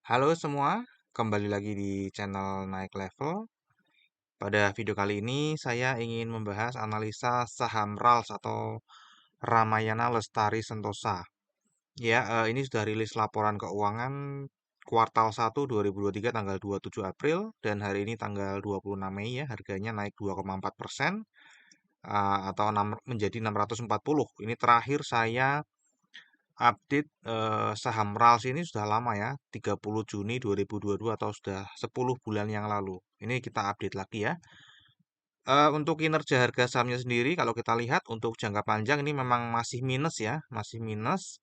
Halo semua, kembali lagi di channel Naik Level. Pada video kali ini saya ingin membahas analisa saham RALS atau Ramayana Lestari Sentosa. Ya, ini sudah rilis laporan keuangan kuartal 1 2023 tanggal 27 April dan hari ini tanggal 26 Mei ya, harganya naik 2,4% atau menjadi 640. Ini terakhir saya update saham RALS ini sudah lama ya, 30 Juni 2022 atau sudah 10 bulan yang lalu. Ini kita update lagi ya. Untuk kinerja harga sahamnya sendiri, kalau kita lihat untuk jangka panjang ini memang masih minus ya, masih minus.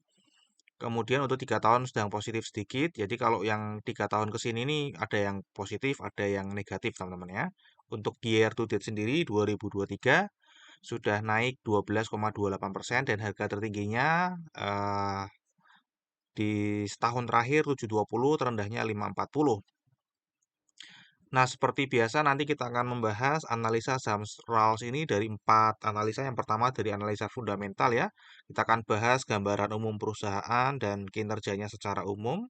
Kemudian untuk 3 tahun sedang positif sedikit. Jadi kalau yang 3 tahun ke sini ini ada yang positif, ada yang negatif teman-teman ya. Untuk year to date sendiri 2023 sudah naik 12,28% dan harga tertingginya di setahun terakhir 720, terendahnya 540. Nah, seperti biasa nanti kita akan membahas analisa saham RALS ini dari 4 analisa. Yang pertama dari analisa fundamental ya. Kita akan bahas gambaran umum perusahaan dan kinerjanya secara umum.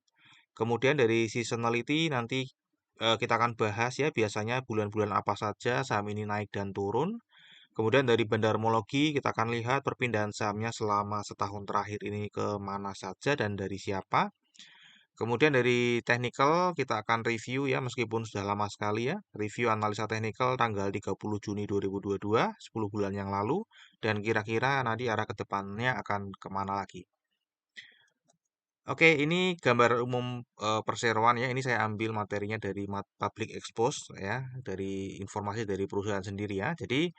Kemudian dari seasonality nanti kita akan bahas ya biasanya bulan-bulan apa saja saham ini naik dan turun. Kemudian dari bendarmologi kita akan lihat perpindahan sahamnya selama setahun terakhir ini ke mana saja dan dari siapa. Kemudian dari technical kita akan review ya meskipun sudah lama sekali ya. Review analisa technical tanggal 30 Juni 2022, 10 bulan yang lalu. Dan kira-kira nanti arah ke depannya akan kemana lagi. Oke, ini gambar umum perseroan ya. Ini saya ambil materinya dari public expose ya, dari informasi dari perusahaan sendiri ya. Jadi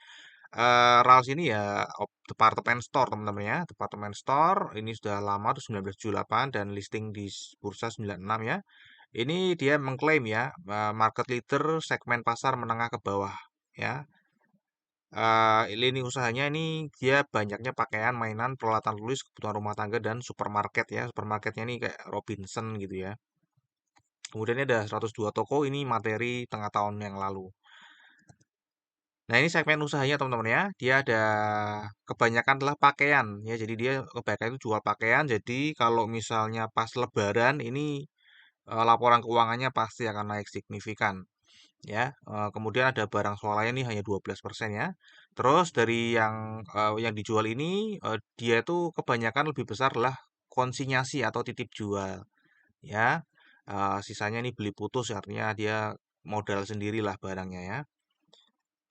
RALS ini ya departemen store teman-teman ya. Departemen store ini sudah lama tuh 1978 dan listing di bursa 96 ya. Ini dia mengklaim ya market leader segmen pasar menengah ke bawah ya. Lini usahanya ini dia banyaknya pakaian, mainan, peralatan tulis, kebutuhan rumah tangga dan supermarket ya. Supermarketnya ini kayak Robinson gitu ya. Kemudian ini ada 102 toko, ini materi tengah tahun yang lalu. Nah, ini segmen usahanya teman-teman ya. Dia ada kebanyakan adalah pakaian ya. Jadi dia kebanyakan itu jual pakaian. Jadi kalau misalnya pas Lebaran ini laporan keuangannya pasti akan naik signifikan ya. Kemudian ada barang swalaya ini hanya 12% ya. Terus dari yang dijual ini dia itu kebanyakan lebih besar adalah konsinyasi atau titip jual ya. Sisanya ini beli putus artinya dia modal sendirilah barangnya ya.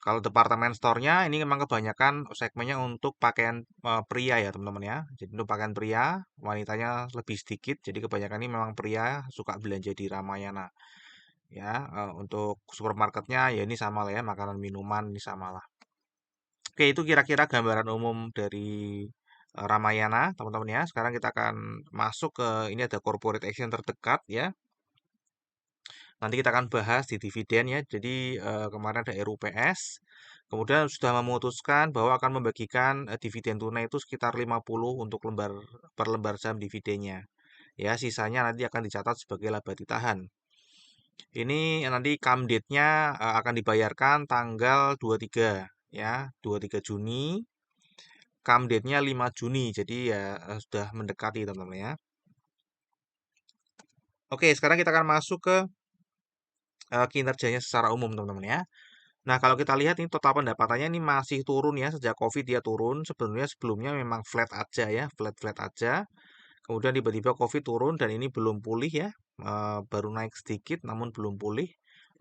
Kalau departemen store-nya ini memang kebanyakan segmennya untuk pakaian pria ya teman-teman ya. Jadi untuk pakaian pria, wanitanya lebih sedikit. Jadi kebanyakan ini memang pria suka belanja di Ramayana. Ya, untuk supermarketnya ya ini sama lah ya, makanan minuman ini sama lah. Oke, itu kira-kira gambaran umum dari Ramayana teman-teman ya. Sekarang kita akan masuk ke ini ada corporate action terdekat ya. Nanti kita akan bahas di dividen ya. Jadi kemarin ada RUPS. Kemudian sudah memutuskan bahwa akan membagikan dividen tunai itu sekitar 50 untuk per lembar saham dividennya. Ya, sisanya nanti akan dicatat sebagai laba ditahan. Ini nanti come date-nya akan dibayarkan tanggal 23 ya, 23 Juni. Come date-nya 5 Juni. Jadi ya sudah mendekati teman-teman ya. Oke, sekarang kita akan masuk ke kinerjanya secara umum teman-teman ya. Nah, kalau kita lihat ini total pendapatannya ini masih turun ya sejak COVID dia turun. Sebelumnya memang flat aja ya, flat-flat aja. Kemudian tiba-tiba COVID turun dan ini belum pulih ya. Baru naik sedikit namun belum pulih.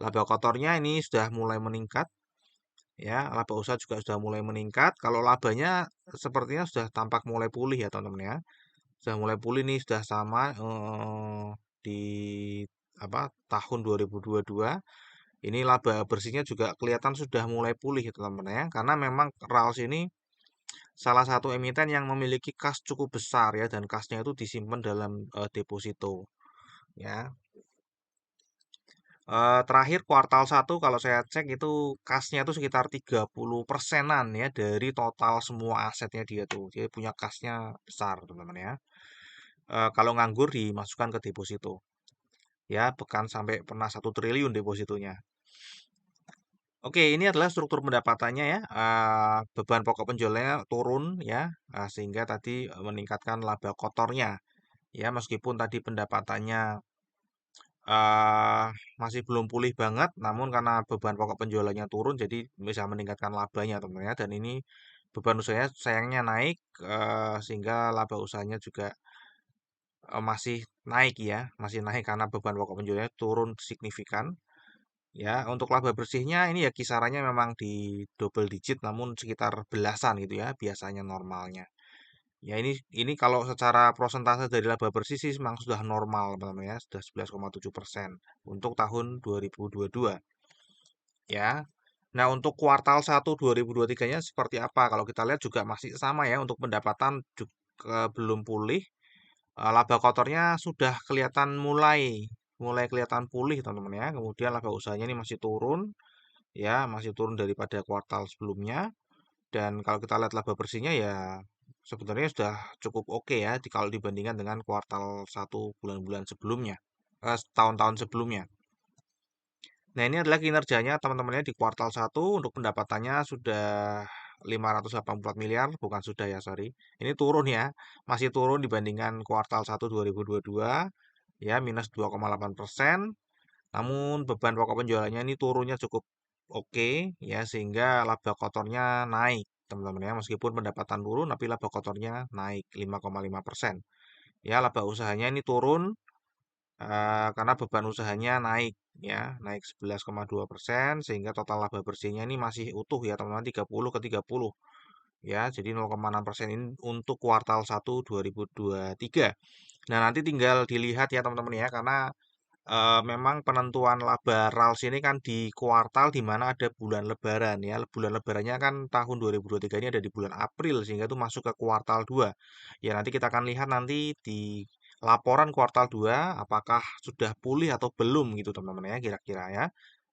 Laba kotornya ini sudah mulai meningkat ya, laba usaha juga sudah mulai meningkat. Kalau labanya sepertinya sudah tampak mulai pulih ya, teman-teman ya. Sudah mulai pulih nih sudah sama di apa tahun 2022. Ini laba bersihnya juga kelihatan sudah mulai pulih teman-teman ya. Karena memang RALS ini salah satu emiten yang memiliki kas cukup besar ya dan kasnya itu disimpan dalam deposito ya. Terakhir kuartal 1 kalau saya cek itu kasnya itu sekitar 30%-an ya dari total semua asetnya dia tuh. Dia punya kasnya besar teman-teman ya. Kalau nganggur dimasukkan ke deposito. Ya, bahkan sampai pernah 1 triliun depositonya. Oke, ini adalah struktur pendapatannya ya. Beban pokok penjualannya turun ya, sehingga tadi meningkatkan laba kotornya. Ya, meskipun tadi pendapatannya eh, masih belum pulih banget, namun karena beban pokok penjualannya turun, jadi bisa meningkatkan labanya teman-teman ya. Dan ini beban usahanya sayangnya naik, sehingga laba usahanya juga masih naik ya, masih naik karena beban pokok penjualannya turun signifikan. Ya, untuk laba bersihnya ini ya kisarannya memang di double digit, namun sekitar belasan gitu ya, biasanya normalnya. Ya ini kalau secara prosentase dari laba bersih sih memang sudah normal teman-teman ya, sudah 11,7% untuk tahun 2022 ya. Nah, untuk kuartal 1 2023-nya seperti apa? Kalau kita lihat juga masih sama ya, untuk pendapatan juga belum pulih. Laba kotornya sudah kelihatan mulai mulai kelihatan pulih teman-teman ya. Kemudian laba usahanya ini masih turun ya, masih turun daripada kuartal sebelumnya. Dan kalau kita lihat laba bersihnya ya sebenarnya sudah cukup oke ya kalau dibandingkan dengan kuartal satu bulan-bulan sebelumnya, tahun-tahun sebelumnya. Nah, ini adalah kinerjanya teman-temannya di kuartal satu untuk pendapatannya sudah 584 miliar, bukan sudah ya, sorry. Ini turun ya, masih turun dibandingkan kuartal satu 2022, ya minus 2,8%. Namun beban pokok penjualannya ini turunnya cukup oke ya, sehingga laba kotornya naik teman-teman ya, meskipun pendapatan turun tapi laba kotornya naik 5,5%. Ya, laba usahanya ini turun karena beban usahanya naik ya, naik 11,2% sehingga total laba bersihnya ini masih utuh ya teman-teman, 30 ke 30 ya. Jadi 0,6% ini untuk kuartal satu 2023. Nah, nanti tinggal dilihat ya teman-teman ya, karena memang penentuan laba RALS ini kan di kuartal di mana ada bulan lebaran ya. Bulan lebarannya kan tahun 2023 ini ada di bulan April, sehingga itu masuk ke kuartal 2. Ya, nanti kita akan lihat nanti di laporan kuartal 2 apakah sudah pulih atau belum gitu teman-teman ya, kira-kira ya.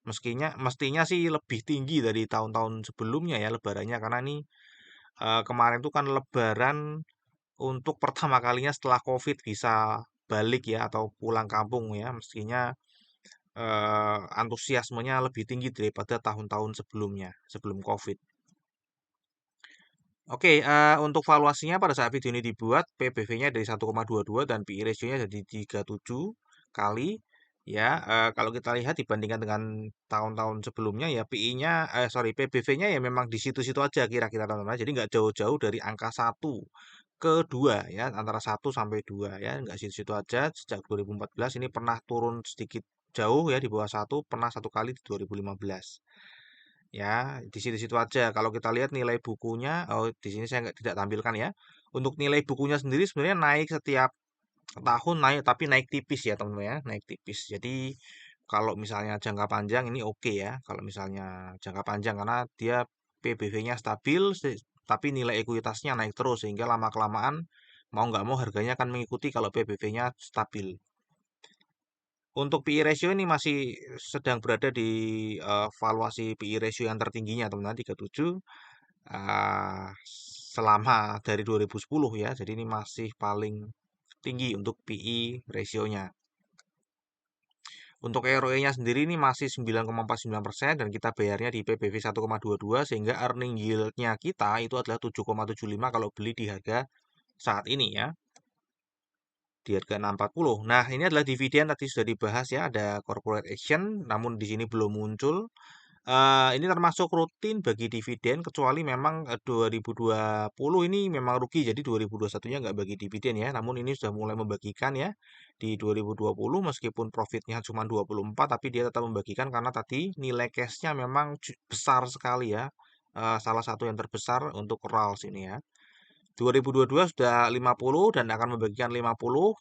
Mestinya sih lebih tinggi dari tahun-tahun sebelumnya ya lebarannya, karena ini kemarin tuh kan lebaran untuk pertama kalinya setelah COVID bisa balik ya atau pulang kampung ya, mestinya antusiasmenya lebih tinggi daripada tahun-tahun sebelumnya, sebelum COVID. Oke, untuk valuasinya pada saat video ini dibuat, PBV-nya dari 1,22 dan PI ratio-nya jadi 37 kali. Ya, kalau kita lihat dibandingkan dengan tahun-tahun sebelumnya ya PI-nya, sorry, PBV-nya ya memang di situ-situ aja kira-kira teman-teman. Jadi nggak jauh-jauh dari angka 1 ke 2 ya, antara 1 sampai 2 ya, nggak situ-situ aja. Sejak 2014 ini pernah turun sedikit jauh ya di bawah 1, pernah 1 kali di 2015. Ya, di situ-situ aja. Kalau kita lihat nilai bukunya, oh di sini saya tidak tampilkan ya. Untuk nilai bukunya sendiri sebenarnya naik setiap tahun naik, tapi naik tipis ya teman-teman ya, naik tipis. Jadi kalau misalnya jangka panjang ini oke ya. Kalau misalnya jangka panjang karena dia PBV-nya stabil, tapi nilai ekuitasnya naik terus sehingga lama kelamaan mau nggak mau harganya akan mengikuti kalau PBV-nya stabil. Untuk PI ratio ini masih sedang berada di valuasi PI ratio yang tertingginya teman-teman, 37 eh, selama dari 2010 ya. Jadi ini masih paling tinggi untuk PI ratio-nya. Untuk ROE-nya sendiri ini masih 9,49% dan kita bayarnya di PBV 1,22 sehingga earning yield-nya kita itu adalah 7,75 kalau beli di harga saat ini ya. Di harga 6,40. Nah, ini adalah dividen tadi sudah dibahas ya, ada corporate action, namun di sini belum muncul. Ini termasuk rutin bagi dividen, kecuali memang 2020 ini memang rugi, jadi 2021-nya nggak bagi dividen ya. Namun ini sudah mulai membagikan ya di 2020, meskipun profitnya cuma 24, tapi dia tetap membagikan karena tadi nilai cashnya memang besar sekali ya. Salah satu yang terbesar untuk RALS ini ya. 2022 sudah 50 dan akan membagikan 50.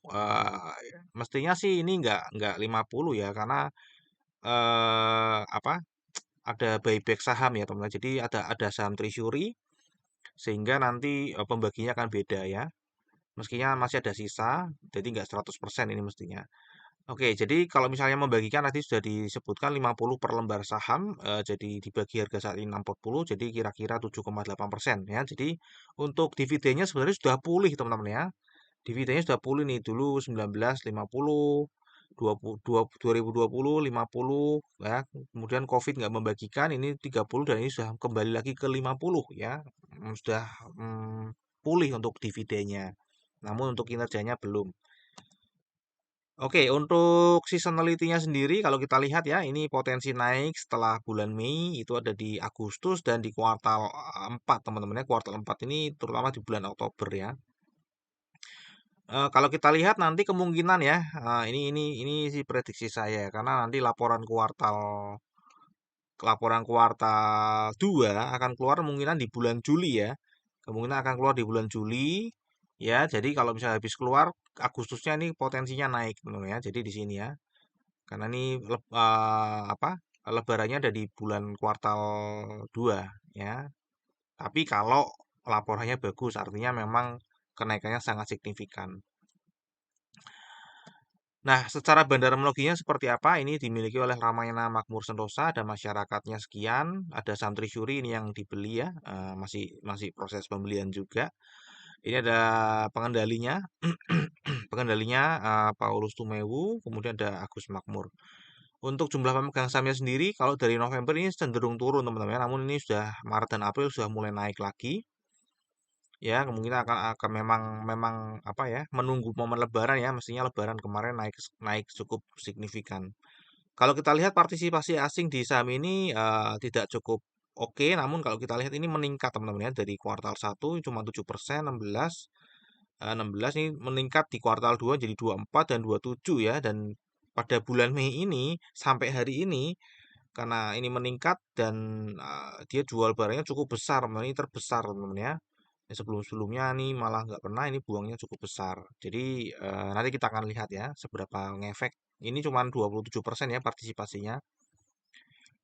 Mestinya sih ini nggak 50 ya, karena apa, ada buyback saham ya teman-teman. Jadi ada saham treasury sehingga nanti pembaginya akan beda ya. Meskinya masih ada sisa, jadi nggak 100% ini mestinya. Oke, jadi kalau misalnya membagikan tadi sudah disebutkan 50 per lembar saham, jadi dibagi harga saat ini 6,40, jadi kira-kira 7,8% ya. Jadi untuk dividennya sebenarnya sudah pulih teman-teman ya. Dividennya sudah pulih nih, dulu 19, 50, 2020 50 ya. Kemudian COVID nggak membagikan, ini 30 dan ini sudah kembali lagi ke 50 ya. Sudah pulih untuk dividennya. Namun untuk kinerjanya belum. Oke, untuk seasonality-nya sendiri kalau kita lihat ya, ini potensi naik setelah bulan Mei itu ada di Agustus dan di kuartal 4 teman-teman ya. Kuartal 4 ini terutama di bulan Oktober ya. Kalau kita lihat nanti kemungkinan ya, ini sih prediksi saya ya, karena nanti laporan kuartal 2 akan keluar kemungkinan di bulan Juli ya. Kemungkinan akan keluar di bulan Juli ya. Jadi kalau misalnya habis keluar Agustusnya ini potensinya naik teman-teman ya. Jadi di sini ya. Karena ini apa? Lebarannya ada di bulan kuartal 2 ya. Tapi kalau laporannya bagus artinya memang kenaikannya sangat signifikan. Nah, secara bandarmologinya seperti apa? Ini dimiliki oleh Ramayana Makmur Sentosa, ada masyarakatnya sekian, ada saham Trishuri ini yang dibeli ya, masih masih proses pembelian juga. Ini ada pengendalinya, pengendalinya Paulus Tumewu, kemudian ada Agus Makmur. Untuk jumlah pemegang sahamnya sendiri, kalau dari November ini cenderung turun teman-teman, ya. Namun ini sudah Maret dan April sudah mulai naik lagi. Ya, kemungkinan akan memang memang apa ya, menunggu momen Lebaran ya. Mestinya Lebaran kemarin naik naik cukup signifikan. Kalau kita lihat partisipasi asing di saham ini tidak cukup oke, namun kalau kita lihat ini meningkat teman-teman ya dari kuartal 1 cuma 7%, 16 ini meningkat di kuartal 2 jadi 24 dan 27 ya, dan pada bulan Mei ini sampai hari ini karena ini meningkat dan dia jual barangnya cukup besar, ini terbesar teman-teman ya. Sebelum-sebelumnya nih malah nggak pernah ini buangnya cukup besar. Jadi nanti kita akan lihat ya seberapa ngefek. Ini cuma 27% ya partisipasinya.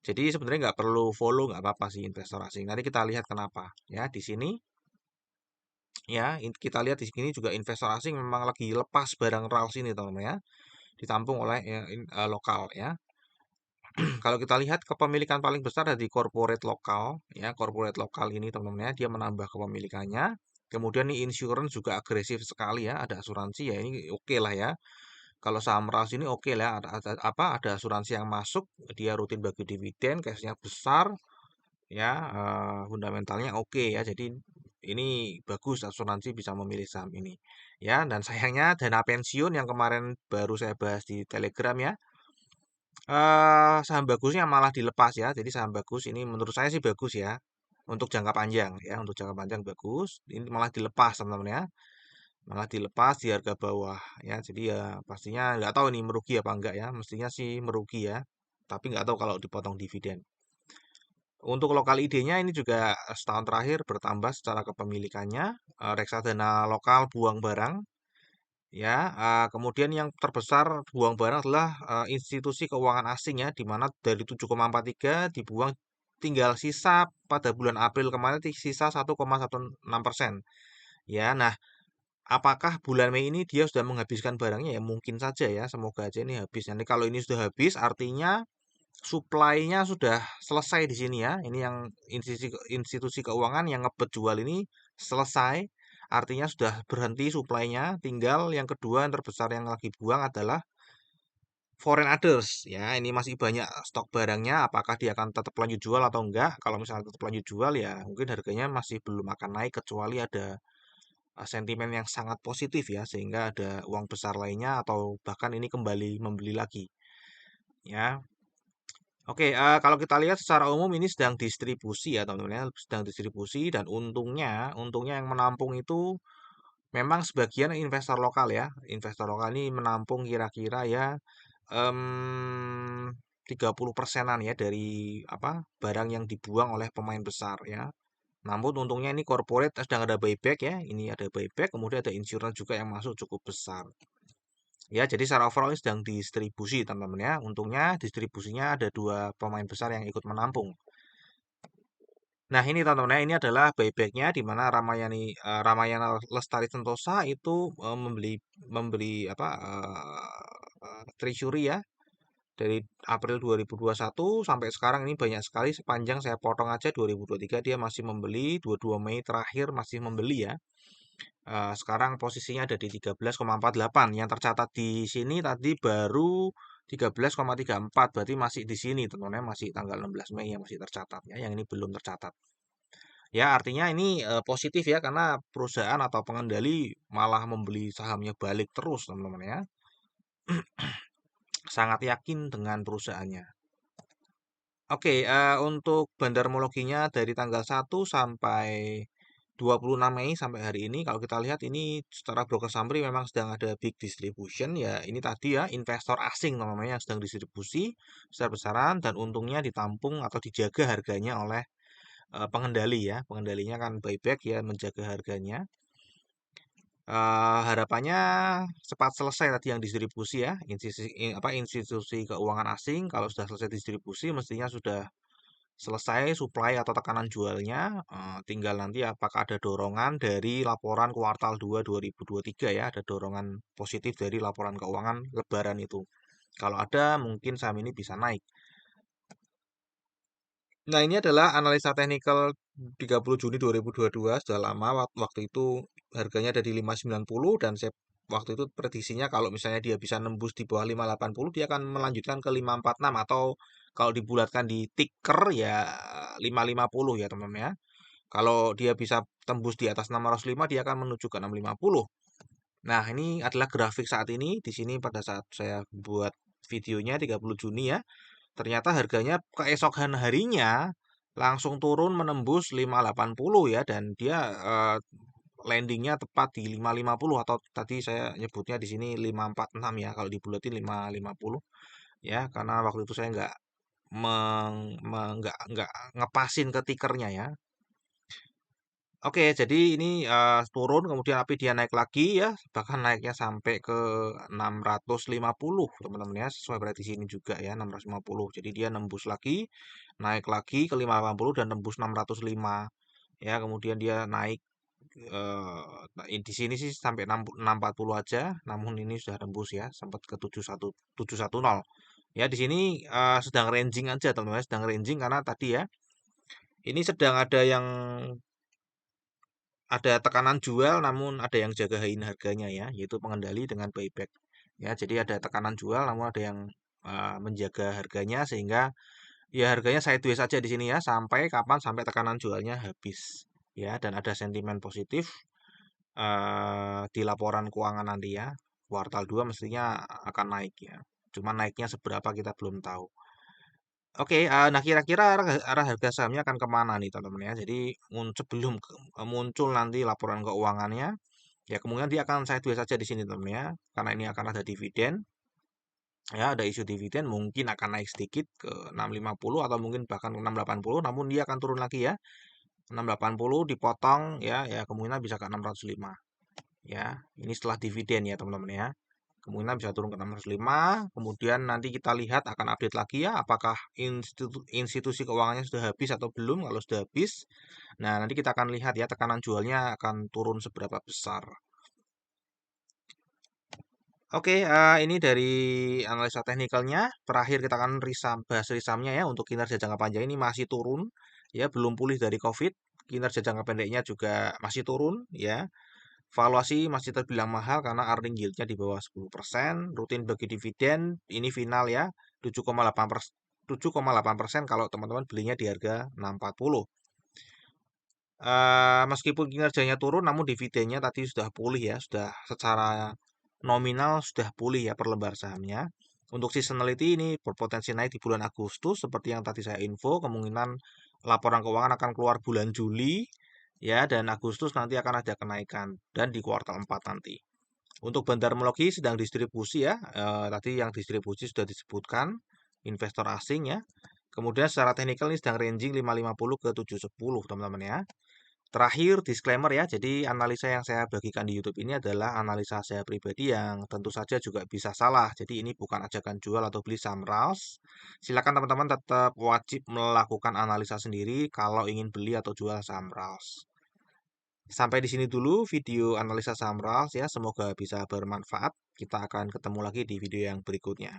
Jadi sebenarnya nggak perlu follow, nggak apa-apa sih investor asing. Nanti kita lihat kenapa ya di sini ya. Kita lihat di sini juga investor asing memang lagi lepas barang raus ini teman-teman ya, ditampung oleh lokal ya. Kalau kita lihat kepemilikan paling besar ada di corporate lokal ya, corporate lokal ini teman-teman ya, dia menambah kepemilikannya. Kemudian nih insurance juga agresif sekali ya, ada asuransi ya, ini oke lah ya. Kalau saham ras ini oke lah, ada asuransi yang masuk, dia rutin bagi dividen, cashnya besar ya, fundamentalnya oke ya. Jadi ini bagus asuransi bisa memilih saham ini ya. Dan sayangnya dana pensiun yang kemarin baru saya bahas di Telegram ya, saham bagusnya malah dilepas ya. Jadi saham bagus ini menurut saya sih bagus ya. Untuk jangka panjang ya, untuk jangka panjang bagus. Ini malah dilepas teman-teman ya. Malah dilepas di harga bawah ya. Jadi ya pastinya nggak tahu ini merugi apa enggak ya. Mestinya sih merugi ya. Tapi nggak tahu kalau dipotong dividen. Untuk lokal ID-nya ini juga setahun terakhir bertambah secara kepemilikannya. Reksadana lokal buang barang ya, kemudian yang terbesar buang barang adalah institusi keuangan asing ya, di mana dari 7,43 dibuang tinggal sisa pada bulan April kemarin sisa 1,16%. Ya, nah apakah bulan Mei ini dia sudah menghabiskan barangnya ya? Mungkin saja ya, semoga aja ini habis. Nanti kalau ini sudah habis artinya supply-nya sudah selesai di sini ya. Ini yang institusi keuangan yang ngebet jual ini selesai. Artinya sudah berhenti supply-nya. Tinggal yang kedua yang terbesar yang lagi buang adalah foreign others ya. Ini masih banyak stok barangnya. Apakah dia akan tetap lanjut jual atau enggak? Kalau misalnya tetap lanjut jual ya mungkin harganya masih belum akan naik kecuali ada sentimen yang sangat positif ya sehingga ada uang besar lainnya atau bahkan ini kembali membeli lagi ya. Oke, kalau kita lihat secara umum ini sedang distribusi ya teman-teman ya, sedang distribusi dan untungnya yang menampung itu memang sebagian investor lokal ya. Investor lokal ini menampung kira-kira ya 30 persenan ya dari apa barang yang dibuang oleh pemain besar ya. Namun untungnya ini corporate sedang ada buyback ya. Ini ada buyback, kemudian ada insurance juga yang masuk cukup besar. Ya, jadi secara overall ini sedang distribusi teman-teman ya. Untungnya distribusinya ada dua pemain besar yang ikut menampung. Nah ini teman-teman ya, ini adalah buybacknya di mana Ramayana Lestari Sentosa itu membeli membeli apa treasury ya dari April 2021 sampai sekarang ini banyak sekali sepanjang saya potong aja 2023 dia masih membeli 22 Mei terakhir masih membeli ya. Sekarang posisinya ada di 13,48. Yang tercatat di sini tadi baru 13,34. Berarti masih di sini tentunya masih tanggal 16 Mei yang masih tercatat ya. Yang ini belum tercatat. Ya, artinya ini positif ya karena perusahaan atau pengendali malah membeli sahamnya balik terus teman-teman ya. sangat yakin dengan perusahaannya. Oke, untuk bandarmologinya dari tanggal 1 sampai 26 Mei sampai hari ini, kalau kita lihat ini secara broker summary memang sedang ada big distribution ya. Ini tadi ya investor asing namanya yang sedang distribusi besar-besaran dan untungnya ditampung atau dijaga harganya oleh pengendali ya. Pengendalinya kan buyback ya menjaga harganya. Harapannya cepat selesai tadi yang distribusi ya. Institusi keuangan asing kalau sudah selesai distribusi mestinya sudah selesai supply atau tekanan jualnya, tinggal nanti apakah ada dorongan dari laporan kuartal 2 2023 ya, ada dorongan positif dari laporan keuangan lebaran itu. Kalau ada, mungkin saham ini bisa naik. Nah, ini adalah analisa teknikal 30 Juni 2022, sudah lama waktu itu harganya ada di 590 dan saya waktu itu prediksinya kalau misalnya dia bisa nembus di bawah 580 dia akan melanjutkan ke 546 atau kalau dibulatkan di ticker ya 550 ya teman-teman ya. Kalau dia bisa tembus di atas 605 dia akan menuju ke 650. Nah, ini adalah grafik saat ini di sini pada saat saya buat videonya 30 Juni ya. Ternyata harganya keesokan harinya langsung turun menembus 580 ya dan dia landingnya tepat di 550 atau tadi saya nyebutnya di sini 546 ya kalau dibulatin 550 ya karena waktu itu saya nggak ngepasin ke tikernya ya. Oke, jadi ini turun kemudian tapi dia naik lagi ya, bahkan naiknya sampai ke 650 teman-teman ya, sesuai prediksi ini juga ya 650. Jadi dia nembus lagi, naik lagi ke 580 dan tembus 605 ya, kemudian dia naik di sini sih sampai 640 aja, namun ini sudah tembus ya, sempat ke 710. Ya, di sini sedang ranging aja teman-teman, sedang ranging karena tadi ya, ini sedang ada tekanan jual namun ada yang jagain harganya ya, yaitu pengendali dengan buyback. Ya, jadi ada tekanan jual namun ada yang menjaga harganya sehingga ya harganya sideways saja di sini ya sampai kapan sampai tekanan jualnya habis. Ya, dan ada sentimen positif di laporan keuangan nanti ya. Kuartal 2 mestinya akan naik ya. Cuma naiknya seberapa kita belum tahu. Oke, nah kira-kira arah harga sahamnya akan kemana nih teman-teman ya. Jadi sebelum muncul nanti laporan keuangannya, ya kemungkinan dia akan sideways saja di sini teman-teman ya. Karena ini akan ada dividen, ya ada isu dividen mungkin akan naik sedikit ke 650 atau mungkin bahkan ke 680, namun dia akan turun lagi ya. 680 dipotong ya, ya kemungkinan bisa ke 605 ya. Ini setelah dividen ya teman-teman ya. Kemungkinan bisa turun ke 605. Kemudian nanti kita lihat akan update lagi ya, apakah institusi keuangannya sudah habis atau belum. Kalau sudah habis, nah nanti kita akan lihat ya tekanan jualnya akan turun seberapa besar. Oke, ini dari analisa teknikalnya. Terakhir kita akan bahas risamnya ya. Untuk kinerja jangka panjang ini masih turun, ya belum pulih dari COVID. Kinerja jangka pendeknya juga masih turun, ya. Valuasi masih terbilang mahal karena earning yield-nya di bawah 10%. Rutin bagi dividen, ini final ya, 7,8%. 7,8% kalau teman-teman belinya di harga 640. Meskipun kinerjanya turun, namun dividennya tadi sudah pulih ya, sudah secara nominal sudah pulih ya per lembar sahamnya. Untuk seasonality ini berpotensi naik di bulan Agustus, seperti yang tadi saya info, kemungkinan laporan keuangan akan keluar bulan Juli, ya, dan Agustus nanti akan ada kenaikan, dan di kuartal 4 nanti. Untuk bandarmologi sedang distribusi ya, tadi yang distribusi sudah disebutkan, investor asing ya. Kemudian secara teknikal ini sedang ranging 550 ke 710 teman-teman ya. Terakhir, disclaimer ya, jadi analisa yang saya bagikan di YouTube ini adalah analisa saya pribadi yang tentu saja juga bisa salah. Jadi ini bukan ajakan jual atau beli saham RALS. Silakan teman-teman tetap wajib melakukan analisa sendiri kalau ingin beli atau jual saham RALS. Sampai di sini dulu video analisa saham RALS ya, semoga bisa bermanfaat. Kita akan ketemu lagi di video yang berikutnya.